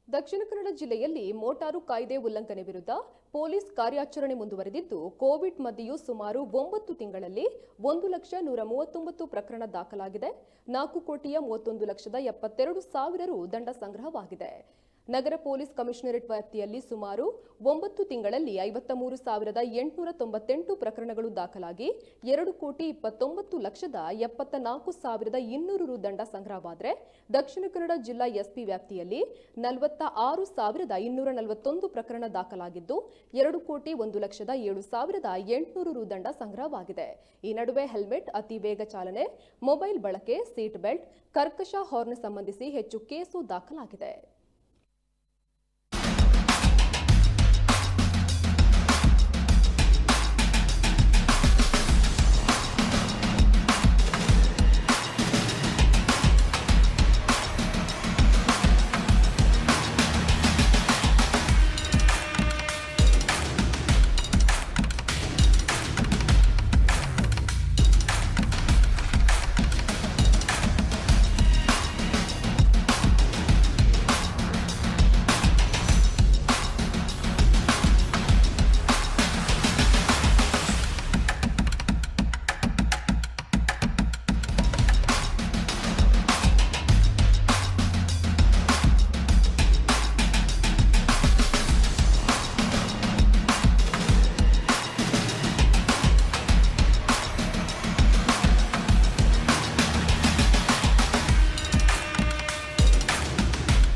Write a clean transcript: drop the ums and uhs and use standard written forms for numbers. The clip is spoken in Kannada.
ದಕ್ಷಿಣ ಕನ್ನಡ ಜಿಲ್ಲೆಯಲ್ಲಿ ಮೋಟಾರು ಕಾಯ್ದೆ ಉಲ್ಲಂಘನೆ ವಿರುದ್ಧ ಪೊಲೀಸ್ ಕಾರ್ಯಾಚರಣೆ ಮುಂದುವರೆದಿದ್ದು, ಕೋವಿಡ್ ಮಧ್ಯೆಯೂ ಸುಮಾರು 9 ತಿಂಗಳಲ್ಲಿ 1,139 ಪ್ರಕರಣ ದಾಖಲಾಗಿದೆ. 4,31,72,000 ರು ದಂಡ ಸಂಗ್ರಹವಾಗಿದೆ. ನಗರ ಪೊಲೀಸ್ ಕಮಿಷನರೇಟ್ ವ್ಯಾಪ್ತಿಯಲ್ಲಿ ಸುಮಾರು 9 ತಿಂಗಳಲ್ಲಿ 53,898 ಪ್ರಕರಣಗಳು ದಾಖಲಾಗಿ 2,29,74,200 ರು ದಂಡ ಸಂಗ್ರಹವಾದರೆ, ದಕ್ಷಿಣ ಕನ್ನಡ ಜಿಲ್ಲಾ ಎಸ್ಪಿ ವ್ಯಾಪ್ತಿಯಲ್ಲಿ 46,241 ಪ್ರಕರಣ ದಾಖಲಾಗಿದ್ದು 2,01,07,800 ರು ದಂಡ ಸಂಗ್ರಹವಾಗಿದೆ. ಈ ನಡುವೆ ಹೆಲ್ಮೆಟ್, ಅತಿ ವೇಗ ಚಾಲನೆ, ಮೊಬೈಲ್ ಬಳಕೆ, ಸೀಟ್ ಬೆಲ್ಟ್, ಕರ್ಕಶ ಹಾರ್ನ್ ಸಂಬಂಧಿಸಿ ಹೆಚ್ಚು ಕೇಸು ದಾಖಲಾಗಿದೆ.